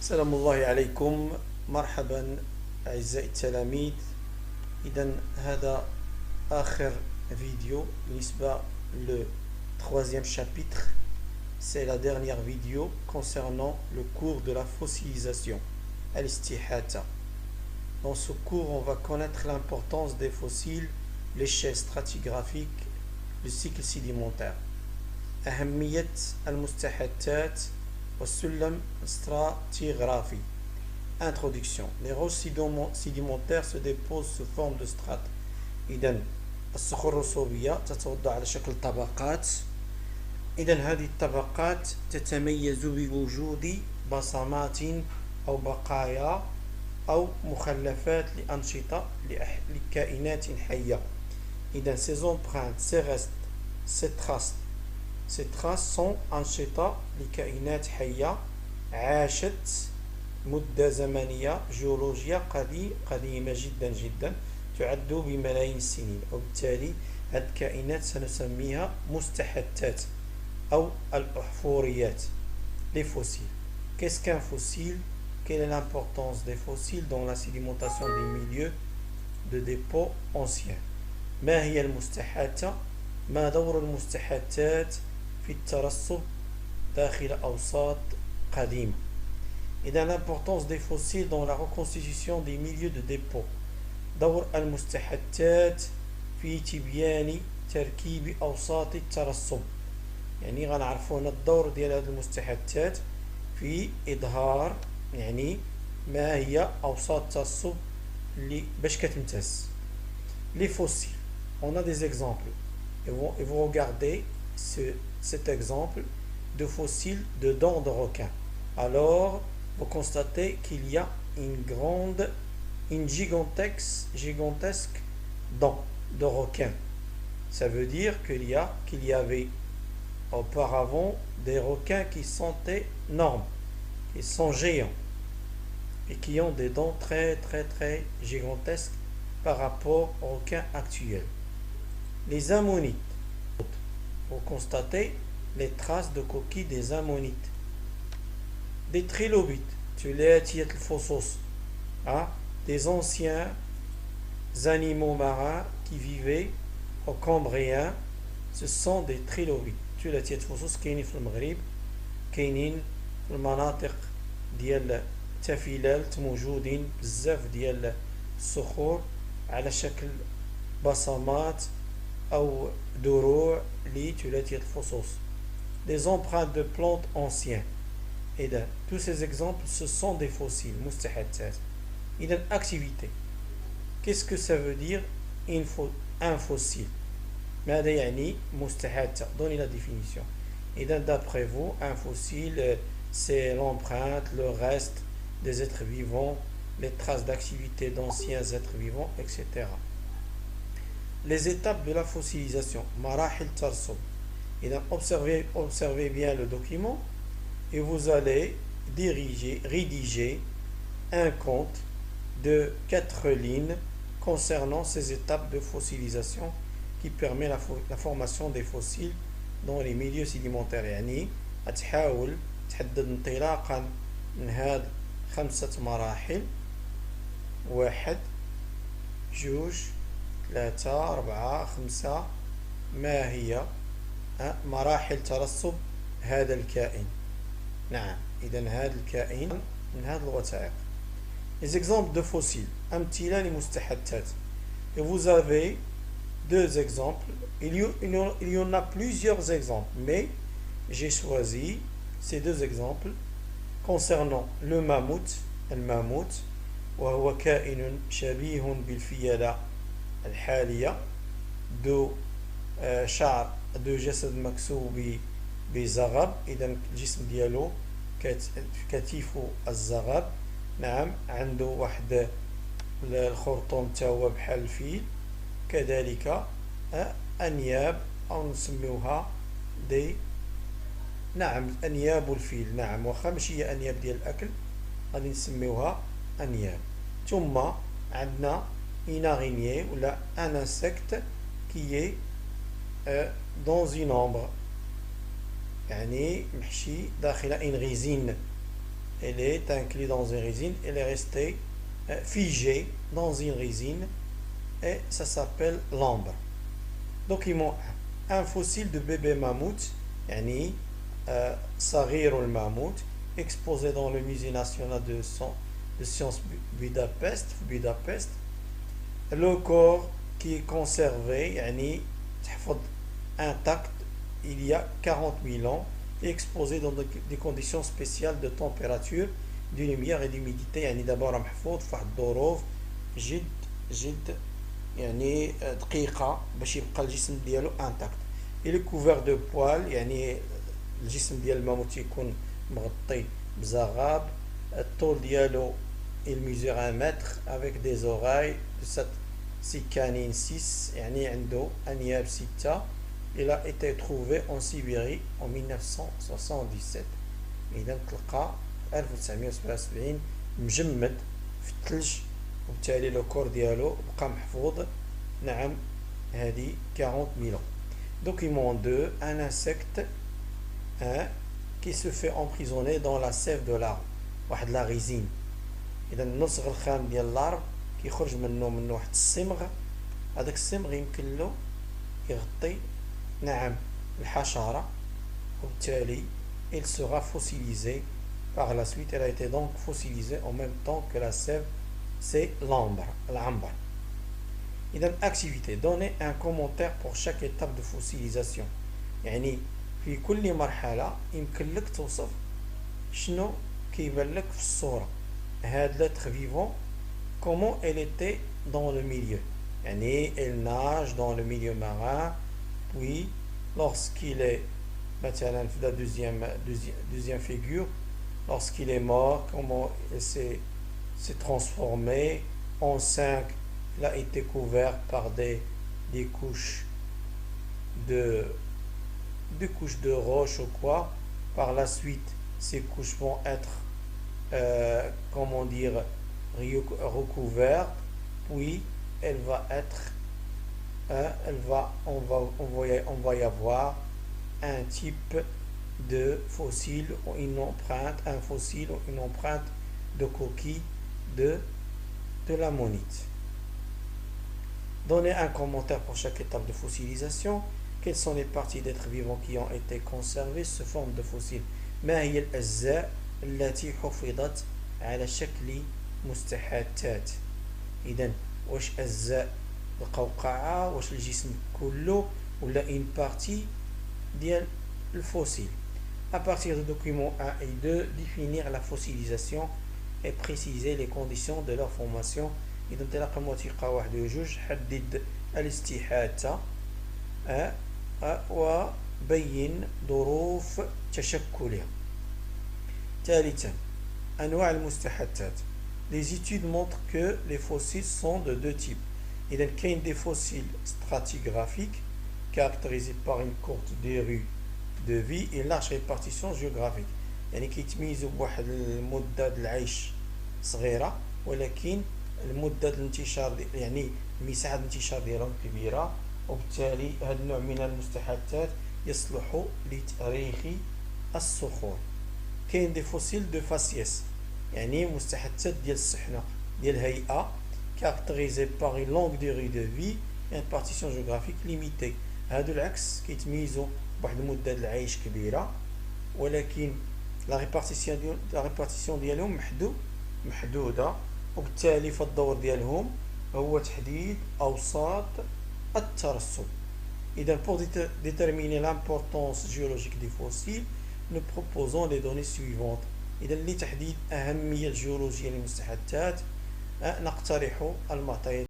سلام الله عليكم. مرحبا أعزائي التلاميذ. إذن هذا آخر فيديو بالنسبة le troisième chapitre. C'est la dernière vidéo concernant le cours de la fossilisation, al-istihata. Dans ce cours, on va connaître l'importance des fossiles, l'échelle stratigraphique, le cycle sédimentaire. أهمية المستحثات والسلم stratigraphique. Introduction. Les roches sédimentaires se déposent sous forme de strates. إذن الصخور الرسوبية تتوضع على شكل طبقات. إذن هذه الطبقات تتميز بوجود بصمات أو بقايا أو مخلفات لأنشطة لكائنات حية. إذن ces empreintes, ces restes, ces traces sont أنشطة لكائنات حية عاشت مدة زمنية جيولوجية قديمة جدا تعد بملايين السنين، وبالتالي هذه الكائنات سنسميها مستحثات أو الأحفوريات. Les fossiles. Qu'est-ce qu'un fossile? Quelle est l'importance des fossiles dans la sédimentation des milieux de dépôts anciens? ما هي المستحاثة؟ ما دور المستحاثات في الترسب داخل أوساط قديمة؟ إذا l'importance des fossiles dans la reconstitution des milieux de dépôt. دور المستحاثات في تبيان تركيب أوساط الترسب. يعني غنعرفوا هنا الدور ديال هذه المستحاثات في إظهار يعني ما هي أوساط الترسب اللي باش كتمتص. Les fossiles. On a des exemples. Et vous regardez cet exemple de fossiles de dents de requin. Alors, vous constatez qu'il y a une gigantesque dent de requin. Ça veut dire qu'il y avait auparavant des requins qui sont énormes, qui sont géants et qui ont des dents très gigantesques par rapport aux requins actuels. Les ammonites. Vous constatez les traces de coquilles des ammonites. Des trilobites, des anciens animaux marins qui vivaient au Cambrien, ce sont des trilobites. ثلاثية فصوص كاينين في المغرب، كاينين في المناطق ديال تافيلالت، موجودين بزاف ديال الصخور على شكل بصمات أو دروع لثلاثية الفصوص. Des empreintes de plantes anciennes. إذا tous ces exemples ce sont des fossiles مستحثات. إذا activité. Qu'est-ce que ça veut dire un fossile? ماذا يعني مستحثة? Donnez la définition. إذا d'après vous un fossile c'est l'empreinte, le reste des êtres vivants, les traces d'activité d'anciens êtres vivants, etc. Les étapes de la fossilisation. مراحل ترسب. إذا observez bien le document et vous allez rédiger un compte de 4 lignes concernant ces étapes de fossilisation qui permet la formation des fossiles dans les milieux sédimentaires. يعني تحاول تحدد انطلاقا من هذه 5 مراحل: 1 2 3 4 5 ما هي مراحل ترسب هذا الكائن. نعم، إذن هذا الكائن من هذه الوثائق. Les exemples de fossiles. أمثلة لمستحثات. Et vous avez 2 exemples. Il y en a plusieurs exemples, mais j'ai choisi ces 2 exemples concernant le mammouth. الماموت وهو كائن شبيه بالفيلة الحالية ذو شعر ذو جسد مكسو بزغب. إذا الجسم ديالو كتيفو الزغب. نعم، عنده واحد الخرطوم تاهو بحال الفيل. كذلك أنياب أو نسميوها نعم أنياب الفيل. نعم، واخا ماشي هي أنياب ديال الأكل، غادي نسميوها أنياب. ثم عندنا une araignée ou là un insecte qui est dans une ombre يعني محشي داخل une résine elle est inclue dans une résine, elle est restée figée dans une résine et ça s'appelle l'ambre. Donc ils ont un fossile de bébé mammouth, yani Saghir al-Mammouth, exposé dans le musée national de sciences Budapest. Le corps qui est conservé, yani intact, il y a 40 000 ans, et exposé dans des conditions spéciales de température, de lumière et d'humidité. يعني دابا راه محفوظ في واحد الظروف جد يعني دقيقة باش يبقى الجسم ديالو انتاكت. il est couvert de poils, يعني الجسم ديال الماموت يكون مغطي بزغاب. الطول ديالو il mesure 1 mètre avec des oreilles de 6 canines 6 يعني عنده أنياب 6. Il a été trouvé en Sibérie en 1977. إذا تلقى 1977 مجمد في الثلج وبالتالي لو كور ديالو بقى محفوظ. نعم هذه 40 000 ans. Document 2, un insecte qui se fait emprisonner dans la sève de l'arbre, واحد لا ريزين. إذا النصغ الخام ديال الارب كيخرج منه واحد الصمغ. هذاك الصمغ يمكن له يغطي نعم الحشرة وبالتالي il sera fossilisé par la suite. Elle a été donc fossilisée en même temps que la sève, c'est l'ambre. إذا activité, donner un commentaire pour chaque étape de fossilisation. يعني في كل مرحلة يمكن لك توصف شنو كيبان لك في الصورة. هاد l'être vivant comment elle était dans le milieu. يعني elle nage dans le milieu marin, puis lorsqu'il est مثلا في la deuxième figure, lorsqu'il est mort, comment il s'est transformé en 5. Il a été couvert par des couches de roches ou quoi. Par la suite, ces couches vont être comment dire recouvertes, puis elle va être on va y avoir un type de fossile ou une empreinte, un fossile ou une empreinte de coquille de l'ammonite. Donnez un commentaire pour chaque étape de fossilisation. Quelles sont les parties d'êtres vivants qui ont été conservées sous forme de fossiles? ما هي الأجزاء التي حفظت على شكل مستحاثات؟ إذا واش أجزاء القوقعة، واش الجسم كله، ولا une partie ديال الفوسيل. À partir du document 1 et 2, définir la fossilisation et préciser les conditions de leur formation. إذا انطلاقا من وثيقة 1 و 2 حدد الاستحاثة وبين ظروف تشكلها. ثالثا أنواع المستحاثات. Les études montrent que les fossiles sont de deux types. إذا كاين des fossiles stratigraphiques caractérisés par une courte durée de vie et large répartition géographique. يعني كيتميزوا بواحد المدة د العيش صغيرة ولكن المدة الانتشار يعني مساحة الانتشار ديالهم كبيرة، وبالتالي هذا النوع من المستحاثات يصلح لتاريخ الصخور. كاين دي فوسيل دو فاسيس يعني مستحاثات ديال السحنة ديال الهيئة كاركتيريزي باغ اون لونغ ديوري دو في ان بارتيسيون جيوغرافيك ليميتي. هادو العكس كيتميزوا بواحد المدة ديال العيش كبيرة ولكن لا ريبارتيسيون ديالهم محدودة، وبالتالي فالدور ديالهم هو تحديد أوساط الترسب. إذا pour déterminer l'importance géologique des fossiles, nous proposons les données suivantes. إذا لتحديد أهمية الجيولوجية للمستحاثات نقترح المعطيات